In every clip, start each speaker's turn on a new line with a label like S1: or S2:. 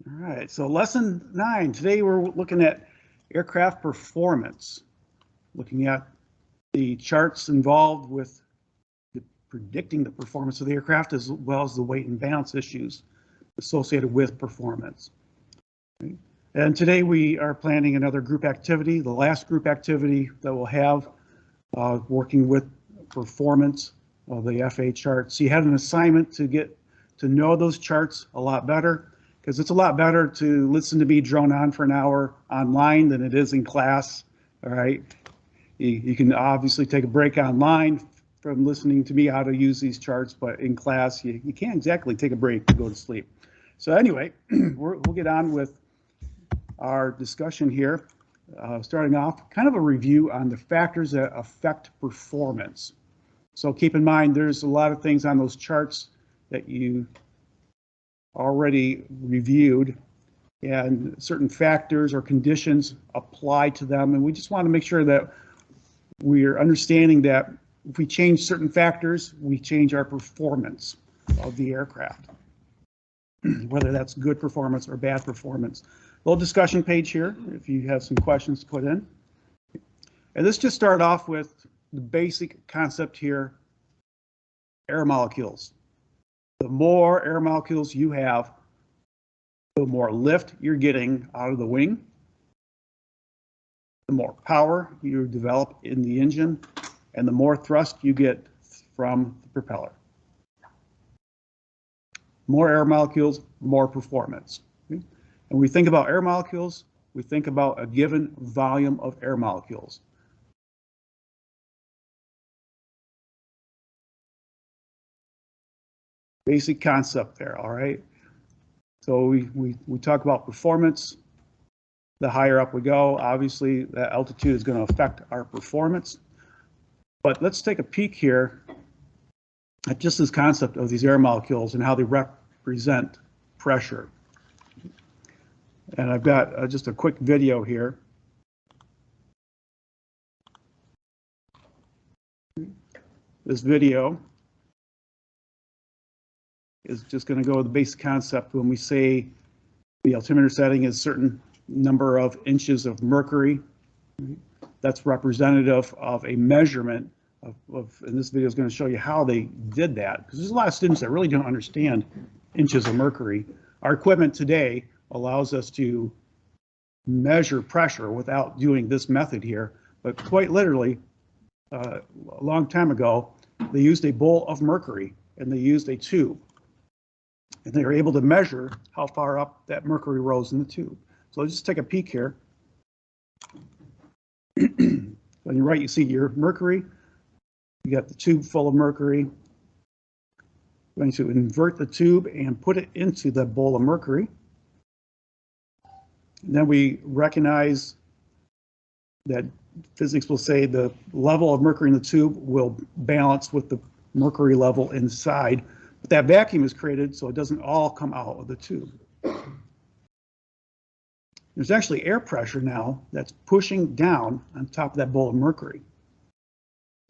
S1: All right, so lesson 9. Today we're looking at aircraft performance, looking at the charts involved with predicting the performance of the aircraft as well as the weight and balance issues associated with performance. And today we are planning another group activity, the last group activity that we'll have working with performance of the FA charts. So you had an assignment to get to know those charts a lot better, because it's a lot better to listen to me drone on for an hour online than it is in class. All right, you can obviously take a break online from listening to me how to use these charts, but in class you can't exactly take a break to go to sleep. So anyway, we'll get on with our discussion here. Starting off, kind of a review on the factors that affect performance. So keep in mind, there's a lot of things on those charts that you already reviewed, and certain factors or conditions apply to them. And we just want to make sure that we're understanding that if we change certain factors, we change our performance of the aircraft, whether that's good performance or bad performance. Little discussion page here if you have some questions to put in. And let's just start off with the basic concept here: air molecules. The more air molecules you have, the more lift you're getting out of the wing, the more power you develop in the engine, and the more thrust you get from the propeller. More air molecules, more performance. Okay? And we think about air molecules, we think about a given volume of air molecules. Basic concept there, all right? So we talk about performance. The higher up we go, obviously, that altitude is going to affect our performance. But let's take a peek here at just this concept of these air molecules and how they represent pressure. And I've got just a quick video here. This video is just going to go with the basic concept. When we say the altimeter setting is a certain number of inches of mercury, that's representative of a measurement of, and this video is going to show you how they did that, because there's a lot of students that really don't understand inches of mercury. Our equipment today allows us to measure pressure without doing this method here, but quite literally, a long time ago, they used a bowl of mercury and they used a tube. And they were able to measure how far up that mercury rose in the tube. So let's just take a peek here. On your right, you see your mercury. You got the tube full of mercury. We're going to invert the tube and put it into the bowl of mercury. And then we recognize that physics will say the level of mercury in the tube will balance with the mercury level inside. But that vacuum is created so it doesn't all come out of the tube. There's actually air pressure now that's pushing down on top of that bowl of mercury.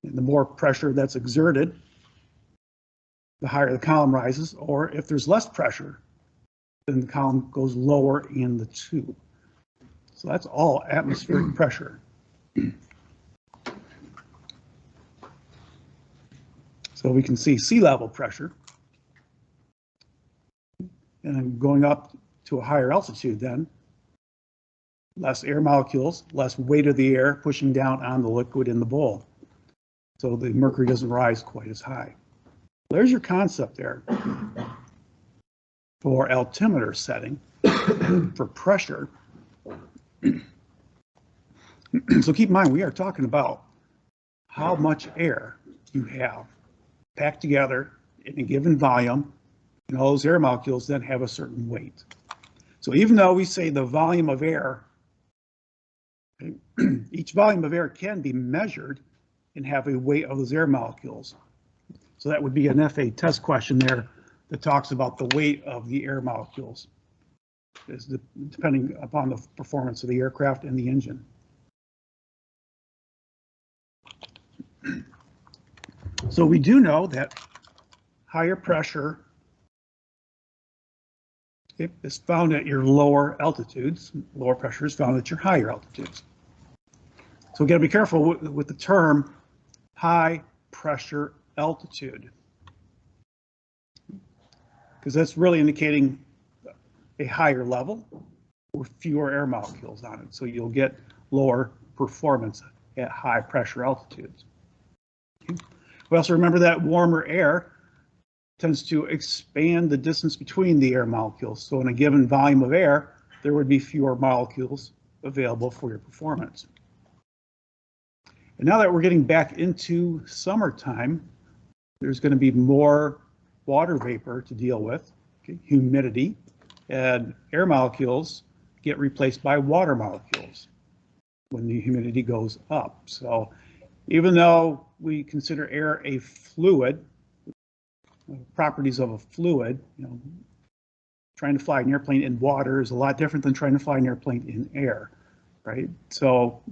S1: And the more pressure that's exerted, the higher the column rises, or if there's less pressure, then the column goes lower in the tube. So that's all atmospheric pressure. So we can see sea level pressure. And going up to a higher altitude then, less air molecules, less weight of the air pushing down on the liquid in the bowl. So the mercury doesn't rise quite as high. There's your concept there for altimeter setting for pressure. So keep in mind, we are talking about how much air you have packed together in a given volume, and all those air molecules then have a certain weight. So even though we say the volume of air, each volume of air can be measured and have a weight of those air molecules. So that would be an FA test question there that talks about the weight of the air molecules, depending upon the performance of the aircraft and the engine. So we do know that higher pressure is found at your lower altitudes. Lower pressure is found at your higher altitudes. So we got to be careful with the term high pressure altitude, because that's really indicating a higher level with fewer air molecules on it. So you'll get lower performance at high pressure altitudes. Okay. We also remember that warmer air tends to expand the distance between the air molecules. So in a given volume of air, there would be fewer molecules available for your performance. And now that we're getting back into summertime, there's going to be more water vapor to deal with, okay, humidity, and air molecules get replaced by water molecules when the humidity goes up. So even though we consider air a fluid, properties of a fluid, trying to fly an airplane in water is a lot different than trying to fly an airplane in air, right? So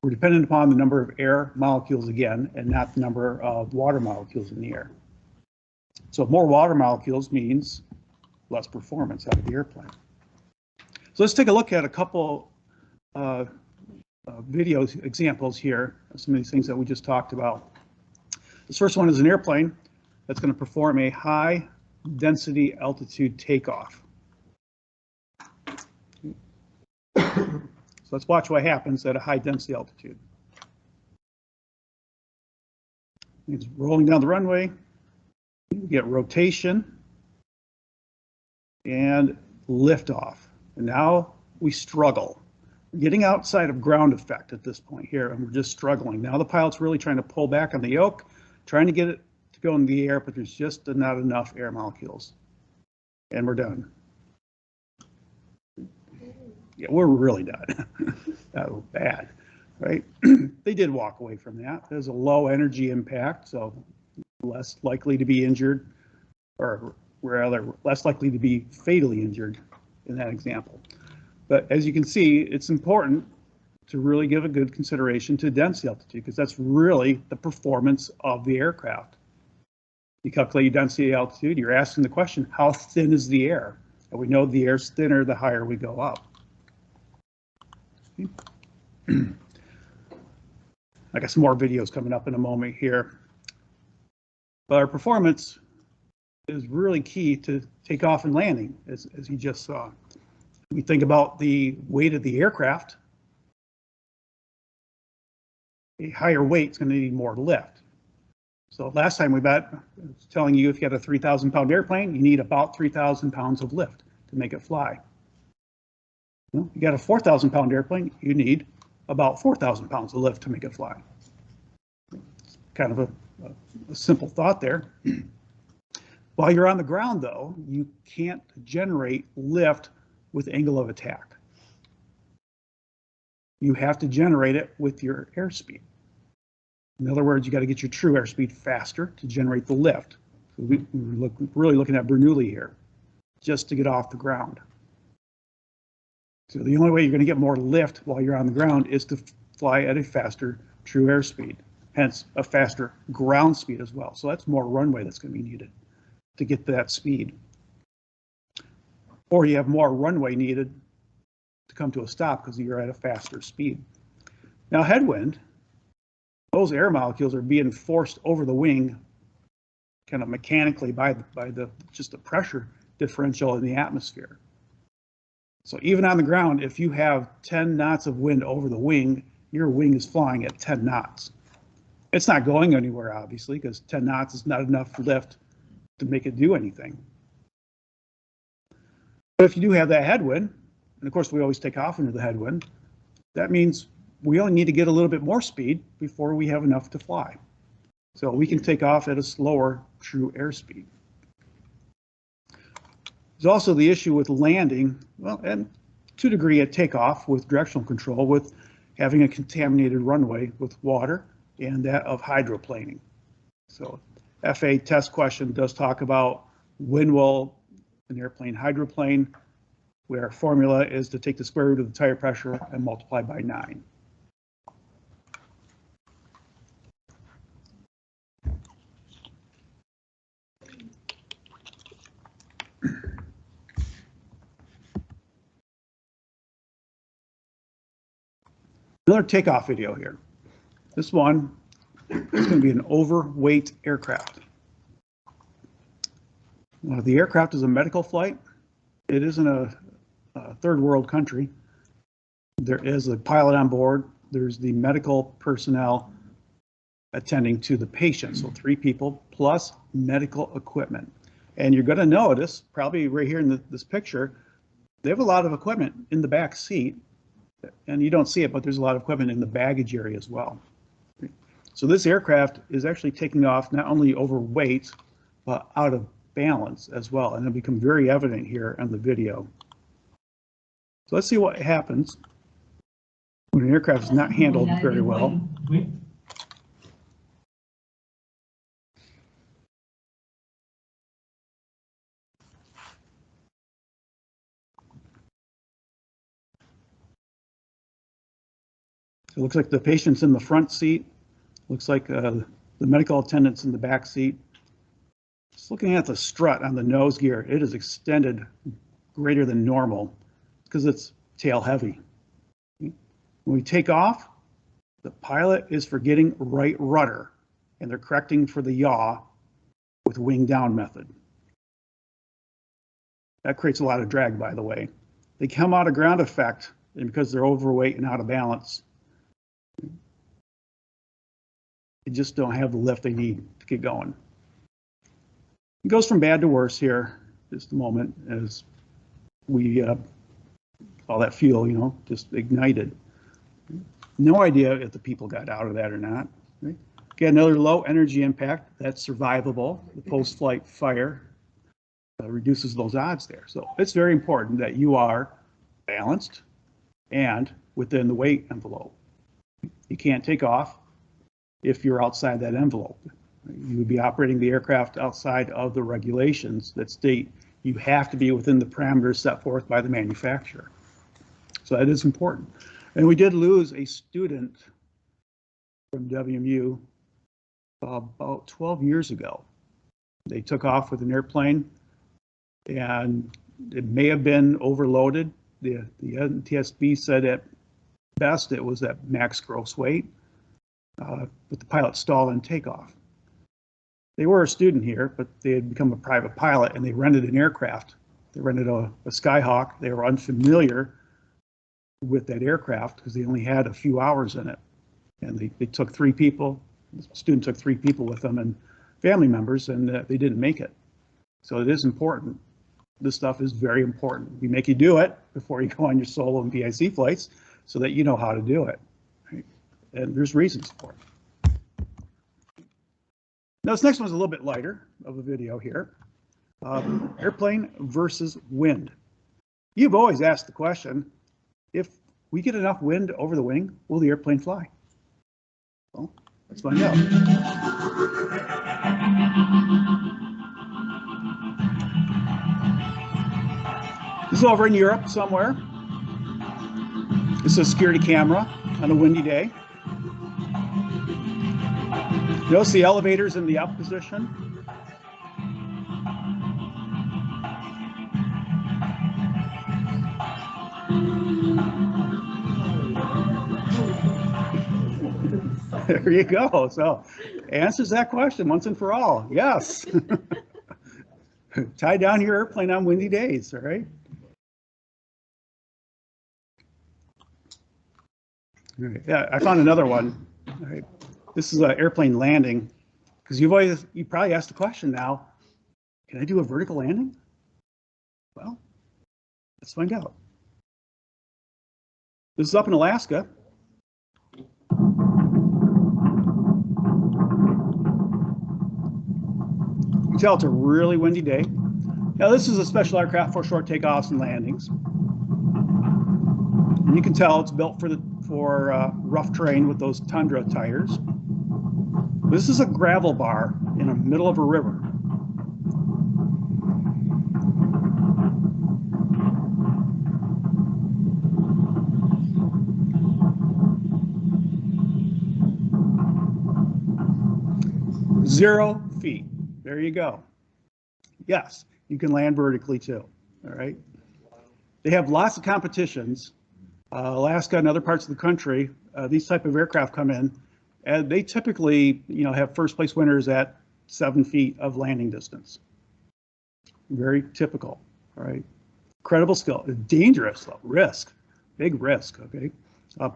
S1: we're dependent upon the number of air molecules again, and not the number of water molecules in the air. So more water molecules means less performance out of the airplane. So let's take a look at a couple video examples here of some of these things that we just talked about. This first one is an airplane that's going to perform a high density altitude takeoff. So let's watch what happens at a high density altitude. It's rolling down the runway. You get rotation and liftoff. And now we struggle. We're getting outside of ground effect at this point here, and we're just struggling. Now the pilot's really trying to pull back on the yoke, trying to get it to go in the air, but there's just not enough air molecules. And we're done. Yeah, we're really done. That was bad, right? They did walk away from that. There's a low energy impact, so less likely to be injured, or rather less likely to be fatally injured in that example. But as you can see, it's important to really give a good consideration to density altitude, because that's really the performance of the aircraft. You calculate your density altitude, you're asking the question, how thin is the air? And we know the air's thinner the higher we go up. I got some more videos coming up in a moment here. But our performance is really key to takeoff and landing, as you just saw. We think about the weight of the aircraft. A higher weight is going to need more lift. So last time we met, I was telling you if you had a 3,000-pound airplane, you need about 3,000 pounds of lift to make it fly. Well, you got a 4,000-pound airplane, you need about 4,000 pounds of lift to make it fly. It's kind of a simple thought there. While you're on the ground, though, you can't generate lift with angle of attack. You have to generate it with your airspeed. In other words, you got to get your true airspeed faster to generate the lift. So we're really looking at Bernoulli here, just to get off the ground. So the only way you're going to get more lift while you're on the ground is to fly at a faster true airspeed, hence a faster ground speed as well. So that's more runway that's going to be needed to get that speed. Or you have more runway needed to come to a stop because you're at a faster speed. Now headwind, those air molecules are being forced over the wing kind of mechanically by just the pressure differential in the atmosphere. So even on the ground, if you have 10 knots of wind over the wing, your wing is flying at 10 knots. It's not going anywhere, obviously, because 10 knots is not enough lift to make it do anything. But if you do have that headwind, and of course we always take off into the headwind, that means we only need to get a little bit more speed before we have enough to fly. So we can take off at a slower true airspeed. There's also the issue with landing, well, and to a degree at takeoff with directional control, with having a contaminated runway with water and that of hydroplaning. So FAA test question does talk about when will an airplane hydroplane, where our formula is to take the square root of the tire pressure and multiply by 9. Another takeoff video here. This one is going to be an overweight aircraft. The aircraft is a medical flight. It isn't a third world country. There is a pilot on board. There's the medical personnel attending to the patient. So 3 people plus medical equipment. And you're going to notice, probably right here in this picture, they have a lot of equipment in the back seat. And you don't see it, but there's a lot of equipment in the baggage area as well. So this aircraft is actually taking off not only overweight, but out of balance as well. And it'll become very evident here on the video. So let's see what happens when an aircraft is not handled very well. It looks like the patient's in the front seat. Looks like the medical attendant's in the back seat. Just looking at the strut on the nose gear, it is extended greater than normal because it's tail heavy. When we take off, the pilot is forgetting right rudder, and they're correcting for the yaw with wing down method. That creates a lot of drag, by the way. They come out of ground effect, and because they're overweight and out of balance, they just don't have the lift they need to get going. It goes from bad to worse here, just a moment, as we all that fuel, just ignited. No idea if the people got out of that or not. Right? Get another low energy impact, that's survivable. The post-flight fire reduces those odds there. So it's very important that you are balanced and within the weight envelope. You can't take off if you're outside that envelope. You would be operating the aircraft outside of the regulations that state you have to be within the parameters set forth by the manufacturer. So that is important. And we did lose a student from WMU about 12 years ago. They took off with an airplane and it may have been overloaded. The NTSB said at best it was at max gross weight, but the pilot stalled in takeoff. They were a student here, but they had become a private pilot and they rented an aircraft. They rented a Skyhawk. They were unfamiliar with that aircraft because they only had a few hours in it. And they took 3 people, the student took 3 people with them and family members, and they didn't make it. So it is important. This stuff is very important. We make you do it before you go on your solo and BIC flights so that you know how to do it. Right? And there's reasons for it. Now this next one's a little bit lighter of a video here. Airplane versus wind. You've always asked the question, if we get enough wind over the wing, will the airplane fly? Well, let's find out. This is over in Europe somewhere. This is a security camera on a windy day. Notice the elevators in the up position. There you go. So answers that question once and for all. Yes. Tie down your airplane on windy days, all right? All right. Yeah, I found another one. All right. This is an airplane landing, because you probably asked the question now, can I do a vertical landing? Well, let's find out. This is up in Alaska. You can tell it's a really windy day. Now this is a special aircraft for short takeoffs and landings. And you can tell it's built for rough terrain with those Tundra tires. This is a gravel bar in the middle of a river. Zero feet. There you go. Yes, you can land vertically too. All right. They have lots of competitions Alaska and other parts of the country, these type of aircraft come in, and they typically, have first place winners at 7 feet of landing distance. Very typical, right? Incredible skill, dangerous though, risk, big risk, okay?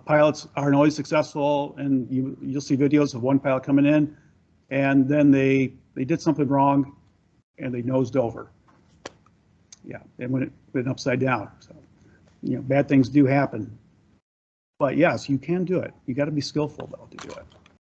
S1: Pilots aren't always successful, and you'll see videos of one pilot coming in, and then they did something wrong, and they nosed over. Yeah, and went upside down. So, bad things do happen. But yes, you can do it. You got to be skillful though to do it.